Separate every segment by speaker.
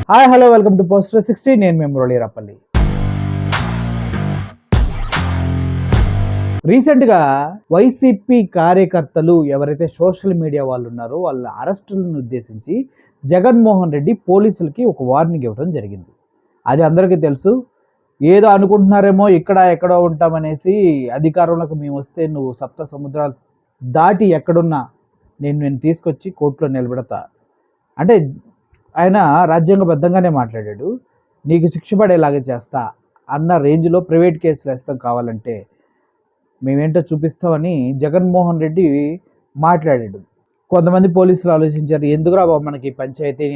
Speaker 1: Hi hello welcome to poster 60. నేను మీ మురళీ రప్పల్లి. రీసెంట్గా YCP కార్యకర్తలు ఎవరైతే సోషల్ మీడియా వాళ్ళు ఉన్నారో వాళ్ళ అరెస్టులను ఉద్దేశించి జగన్మోహన్ రెడ్డి పోలీసులకి ఒక వార్నింగ్ ఇవ్వడం జరిగింది. అది అందరికీ తెలుసు. ఏదో అనుకుంటున్నారేమో ఇక్కడ ఎక్కడో ఉంటామనేసి, అధికారంలోకి మేము వస్తే నువ్వు సప్త సముద్రాలు దాటి ఎక్కడున్నా నేను తీసుకొచ్చి కోర్టులో నిలబెడతా అంటే ఆయన రాజ్యాంగబద్ధంగానే మాట్లాడాడు. నీకు శిక్ష పడేలాగా చేస్తా అన్న రేంజ్లో ప్రైవేట్ కేసులు వేస్తాం, కావాలంటే మేమేంటో చూపిస్తామని జగన్మోహన్ రెడ్డి మాట్లాడాడు. కొంతమంది పోలీసులు ఆలోచించారు, ఎందుకురా బాబు మనకి పంచాయతీ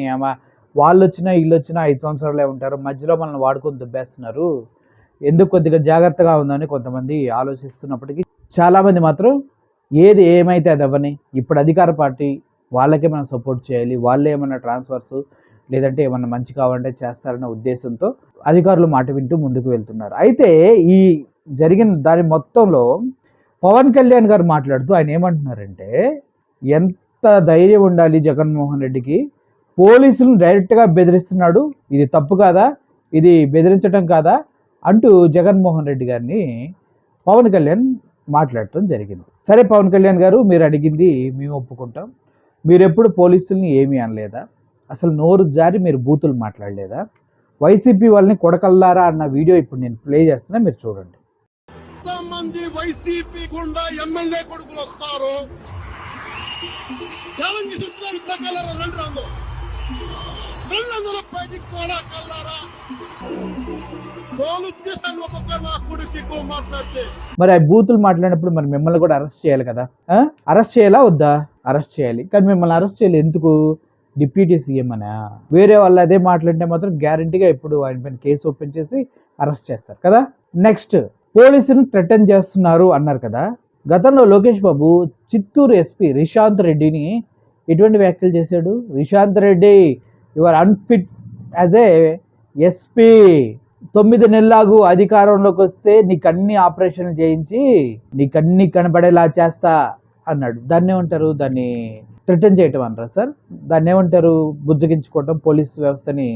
Speaker 1: వాళ్ళు వచ్చినా వీళ్ళు వచ్చినా 5 సంవత్సరాలే ఉంటారు, మధ్యలో మనల్ని వాడుకొని దుబ్బేస్తున్నారు, ఎందుకు కొద్దిగా జాగ్రత్తగా ఉందని కొంతమంది ఆలోచిస్తున్నప్పటికీ చాలామంది మాత్రం ఏది ఏమైతే అది అవ్వని, ఇప్పుడు అధికార పార్టీ వాళ్ళకే మనం సపోర్ట్ చేయాలి, వాళ్ళే ఏమన్నా ట్రాన్స్ఫర్స్ లేదంటే ఏమన్నా మంచి కావాలంటే చేస్తారన్న ఉద్దేశంతో అధికారులు మాట వింటూ ముందుకు వెళ్తున్నారు. అయితే ఈ జరిగిన దాని మొత్తంలో పవన్ కళ్యాణ్ గారు మాట్లాడుతూ ఆయన ఏమంటున్నారంటే, ఎంత ధైర్యం ఉండాలి జగన్మోహన్ రెడ్డికి, పోలీసులను డైరెక్ట్గా బెదిరిస్తున్నాడు, ఇది తప్పు కాదా, ఇది బెదిరించడం కాదా అంటూ జగన్మోహన్ రెడ్డి గారిని పవన్ కళ్యాణ్ మాట్లాడటం జరిగింది. సరే పవన్ కళ్యాణ్ గారు, మీరు అడిగింది మేము ఒప్పుకుంటాం, మీరు ఎప్పుడు పోలీసుల్ని ఏమీ అనలేదా, అసలు నోరు జారి మీరు బూతులు మాట్లాడలేదా, వైసీపీ వాళ్ళని కొడకల్లారా అన్న వీడియో ఇప్పుడు నేను ప్లే చేస్తున్నా, మీరు చూడండి.
Speaker 2: మంది వైసీపీ గుండా ఎమ్మెల్యే కొడుకులు వస్తారు, ఛాలెంజ్ ఇస్తున్నారు, బయటికి కూడా కల్లారా
Speaker 1: మరి ఆ బూతులు మాట్లాడినప్పుడు మరి మిమ్మల్ని కూడా అరెస్ట్ చేయాలి కదా, అరెస్ట్ చేయాలా వద్దా? అరెస్ట్ చేయాలి, కానీ మిమ్మల్ని అరెస్ట్ చేయాలి ఎందుకు? డిప్యూటీ సీఎం అనా? వేరే వాళ్ళు అదే మాట్లాడితే మాత్రం గ్యారంటీగా ఇప్పుడు ఆయన పైన కేసు ఓపెన్ చేసి అరెస్ట్ చేస్తారు కదా. నెక్స్ట్, పోలీసులు థ్రెటన్ చేస్తున్నారు అన్నారు కదా. గతంలో లోకేష్ బాబు చిత్తూరు ఎస్పీ రిషాంత్ రెడ్డిని ఎటువంటి వ్యాఖ్యలు చేశాడు? Rishanth Reddy, you are unfit as a SP, 9 నెలలాగు అధికారంలోకి వస్తే నీకన్ని ఆపరేషన్లు చేయించి నీకన్ని కనబడేలా చేస్తా అన్నాడు. దాన్ని ఏమంటారు? దాన్ని థ్రెటన్ చేయటం అంటారా సార్? దాన్ని ఏమంటారు? బుజ్జగించుకోవటం, పోలీస్ వ్యవస్థని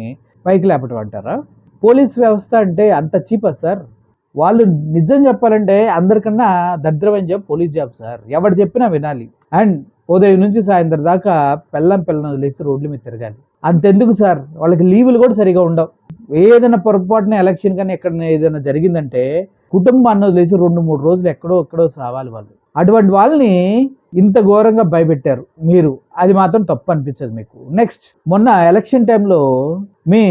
Speaker 1: పైకి లేపటం అంటారా? పోలీస్ వ్యవస్థ అంటే అంత చీపా సార్? వాళ్ళు నిజం చెప్పాలంటే అందరికన్నా దరిద్రమైన జాబ్ పోలీస్ జాబ్ సార్. ఎవరు చెప్పినా వినాలి, అండ్ ఉదయం నుంచి సాయంత్రం దాకా పెళ్ళం వదిలేసి రోడ్ల మీద తిరగాలి. అంతెందుకు సార్, వాళ్ళకి లీవులు కూడా సరిగా ఉండవు. ఏదైనా పొరపాటున ఎలక్షన్ కానీ ఎక్కడ ఏదైనా జరిగిందంటే కుటుంబాన్ని వదిలేసి 2-3 రోజులు ఎక్కడో సావాలి వాళ్ళు. అటువంటి వాళ్ళని ఇంత ఘోరంగా భయపెట్టారు మీరు, అది మాత్రం తప్పు అనిపించదు మీకు. నెక్స్ట్, మొన్న ఎలక్షన్ టైంలో మీ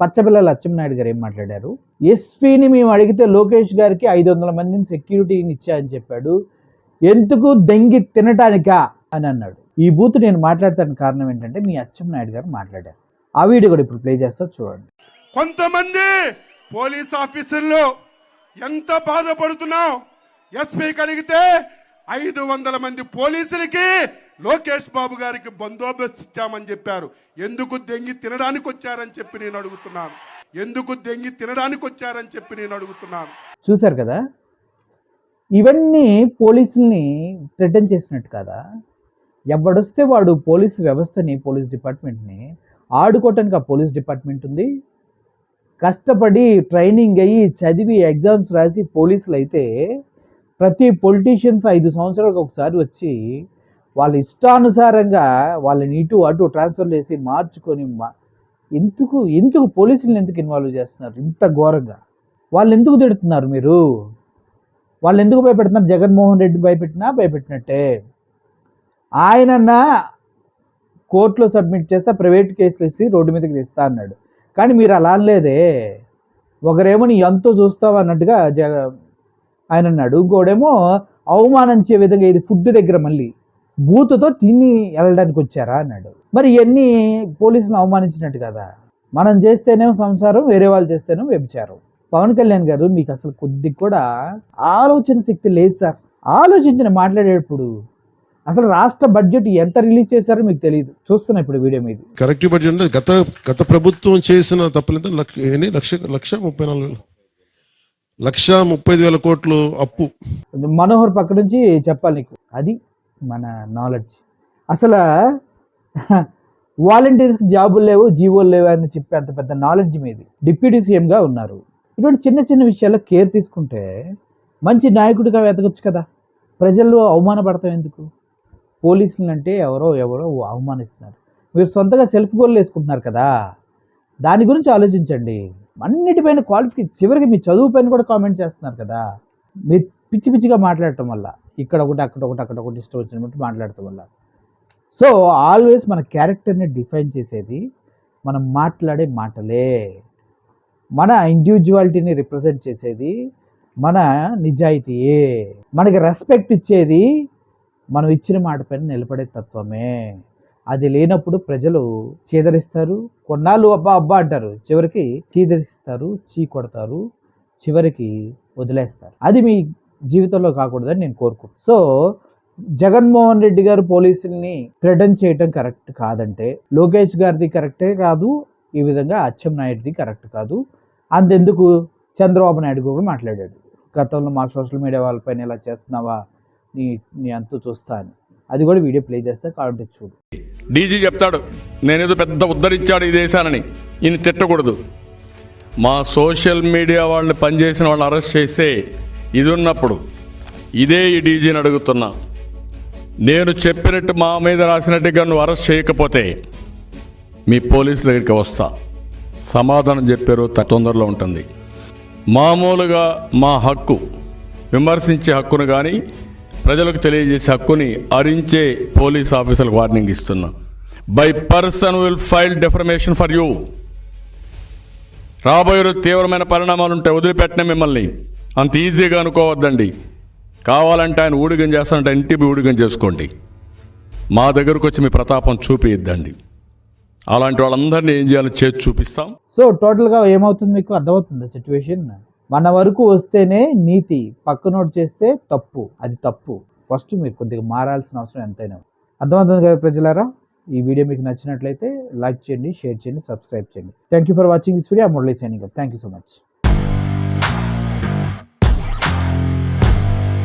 Speaker 1: పచ్చపిల్లల అచ్చెన్నాయుడు గారు ఏం మాట్లాడారు? ఎస్పీని మేము అడిగితే లోకేష్ గారికి 500 మందిని సెక్యూరిటీని ఇచ్చాయని చెప్పాడు, ఎందుకు దెంగి తినటానికా అని అన్నాడు. ఈ బూత్ నేను మాట్లాడటానికి కారణం ఏంటంటే మీ అచ్చెన్నాయుడు గారు మాట్లాడారు. ఆ వీడియో కూడా ఇప్పుడు ప్లే చేస్తా, చూడండి.
Speaker 2: కొంతమంది పోలీస్ ఆఫీసర్లు ఎంత బాధపడుతున్నావు, ఎస్పీకి అడిగితే 500 మంది పోలీసులకి లోకేష్ బాబు గారికి బందోబస్తు ఇచ్చామని చెప్పారు, ఎందుకు దెంగి తినడానికి వచ్చారని చెప్పి నేను అడుగుతున్నాను, ఎందుకు దెంగి తినడానికి వచ్చారని చెప్పి నేను అడుగుతున్నాను.
Speaker 1: చూశారు కదా, ఇవన్నీ పోలీసుల్ని థ్రెటన్ చేసినట్టు కదా. ఎవడొస్తే వాడు పోలీసు వ్యవస్థని, పోలీస్ డిపార్ట్మెంట్ని ఆడుకోవటానికి ఆ పోలీస్ డిపార్ట్మెంట్ ఉంది. కష్టపడి ట్రైనింగ్ అయ్యి చదివి ఎగ్జామ్స్ రాసి పోలీసులు అయితే ప్రతి పొలిటీషియన్స్ 5 సంవత్సరాలకు ఒకసారి వచ్చి వాళ్ళ ఇష్టానుసారంగా వాళ్ళని ఇటు అటు ట్రాన్స్ఫర్ చేసి మార్చుకొని ఎందుకు పోలీసులను ఎందుకు ఇన్వాల్వ్ చేస్తున్నారు ఇంత ఘోరంగా? వాళ్ళు ఎందుకు తిడుతున్నారు మీరు? వాళ్ళు ఎందుకు భయపెడుతున్నారు? జగన్మోహన్ రెడ్డి భయపెట్టినట్టే. ఆయనన్నా కోర్టులో సబ్మిట్ చేస్తే ప్రైవేట్ కేసులు ఇచ్చి రోడ్డు మీదకి తెస్తా అన్నాడు, కానీ మీరు అలా అనలేదే. ఒకరేమో నీ ఎంతో చూస్తావు అన్నట్టుగా ఆయన అన్నాడు, ఇంకోడేమో అవమానించే విధంగా ఇది ఫుడ్ దగ్గర మళ్ళీ బూతుతో తిని వెళ్ళడానికి వచ్చారా అన్నాడు. మరి ఇవన్నీ పోలీసులు అవమానించినట్టు కదా. మనం చేస్తేనేమో సంసారం, వేరే వాళ్ళు చేస్తేనేమో వ్యభిచారం. పవన్ కళ్యాణ్ గారు, మీకు అసలు కొద్దిగా కూడా ఆలోచన శక్తి లేదు సార్. ఆలోచించిన మాట్లాడేటప్పుడు అసలు రాష్ట్ర బడ్జెట్ ఎంత రిలీజ్ చేశారో మీకు తెలియదు. చూస్తున్నా ఇప్పుడు వీడియో మీద.
Speaker 3: కరెక్ట్ బడ్జెట్ అంటే గత ప్రభుత్వం చేసిన తప్పలేదు. 1,35,000 కోట్లు అప్పు.
Speaker 1: మనోహర్ పక్క నుంచి చెప్పాలి నీకు, అది మన నాలెడ్జ్. అసలు వాలంటీర్స్కి జాబులు లేవు, జీవోలు లేవు అని చెప్పి అంత పెద్ద నాలెడ్జ్ మీది డిప్యూటీ సీఎంగా ఉన్నారు. ఇటువంటి చిన్న చిన్న విషయాల్లో కేర్ తీసుకుంటే మంచి నాయకుడిగా వెతకొచ్చు కదా. ప్రజలు అవమానపడతాం ఎందుకు? పోలీసులు అంటే ఎవరో అవమానిస్తున్నారు. మీరు సొంతగా సెల్ఫ్ గోల్ వేసుకుంటున్నారు కదా, దాని గురించి ఆలోచించండి. అన్నిటిపైన క్వాలిఫికేషన్, చివరికి మీ చదువు పైన కూడా కామెంట్ చేస్తున్నారు కదా. మీరు పిచ్చి పిచ్చిగా మాట్లాడటం వల్ల, ఇక్కడ ఒకటి అక్కడ ఒకటి అక్కడ ఒకటి ఇష్టం వచ్చినట్టు మాట్లాడటం వల్ల. సో ఆల్వేస్ మన క్యారెక్టర్ని డిఫైన్ చేసేది మనం మాట్లాడే మాటలే, మన ఇండివిజువాలిటీని రిప్రజెంట్ చేసేది మన నిజాయితీయే, మనకి రెస్పెక్ట్ ఇచ్చేది మనం ఇచ్చిన మాట పైన నిలబడే తత్వమే. అది లేనప్పుడు ప్రజలు చీదరిస్తారు, కొన్నాళ్ళు అబ్బా అబ్బా అంటారు, చివరికి చీదరిస్తారు, చీ కొడతారు, చివరికి వదిలేస్తారు. అది మీ జీవితంలో కాకూడదని నేను కోరుకుంటున్నాను. సో జగన్మోహన్ రెడ్డి గారు పోలీసుల్ని థ్రెటన్ చేయటం కరెక్ట్ కాదంటే, లోకేష్ గారిది కరెక్టే కాదు, ఈ విధంగా అచ్చెన్నాయుడిది కరెక్ట్ కాదు. అంతెందుకు చంద్రబాబు నాయుడు కూడా మాట్లాడాడు, గతంలో మా సోషల్ మీడియా వాళ్ళపైన ఇలా చేస్తున్నావా, నీ అంతు చూస్తా అని. అది కూడా వీడియో ప్లే చేస్తా, కాబట్టి చూడు.
Speaker 4: డీజీ చెప్తాడు నేనేదో పెద్ద ఉద్ధరించాడు ఈ దేశాలని, ఈయన తిట్టకూడదు. మా సోషల్ మీడియా వాళ్ళని పనిచేసిన వాళ్ళని అరెస్ట్ చేస్తే ఇది ఉన్నప్పుడు ఇదే ఈ డీజీని అడుగుతున్నా, నేను చెప్పినట్టు మా మీద రాసినట్టుగా నువ్వు అరెస్ట్ చేయకపోతే మీ పోలీసుల దగ్గరికి వస్తా, సమాధానం చెప్పారు తొందరలో ఉంటుంది. మామూలుగా మా హక్కు, విమర్శించే హక్కును కానీ ప్రజలకు తెలియజేసే హక్కుని హరించే పోలీస్ ఆఫీసర్లకు వార్నింగ్ ఇస్తున్నా. By person will file defamation for you. రాబోయే తీవ్రమైన పరిణామాలు ఉంటాయి, వదిలిపెట్టిన మిమ్మల్ని అంత ఈజీగా అనుకోవద్దండి. కావాలంటే ఆయన ఊడిగం చేస్తానంటే ఇంటికి ఊడిగం చేసుకోండి, మా దగ్గరకు వచ్చి మీ ప్రతాపం చూపిద్దండి. అలాంటి వాళ్ళందరినీ ఏం చేయాలో చేసి చూపిస్తాం.
Speaker 1: సో టోటల్గా ఏమవుతుంది మీకు అర్థమవుతుంది సిచ్యువేషన్. మన వరకు వస్తేనే నీతి, పక్కనోడు చేస్తే తప్పు, అది తప్పు. ఫస్ట్ మీరు కొద్దిగా మారాల్సిన అవసరం ఎంతైనా. అర్థమవుతుంది కదా ప్రజలారా. ఈ వీడియో మీకు నచ్చినట్లయితే లైక్ చేయండి, షేర్ చేయండి, సబ్స్క్రైబ్ చేయండి. Thank you for watching this video. I am Murali signing off. Thank you so much.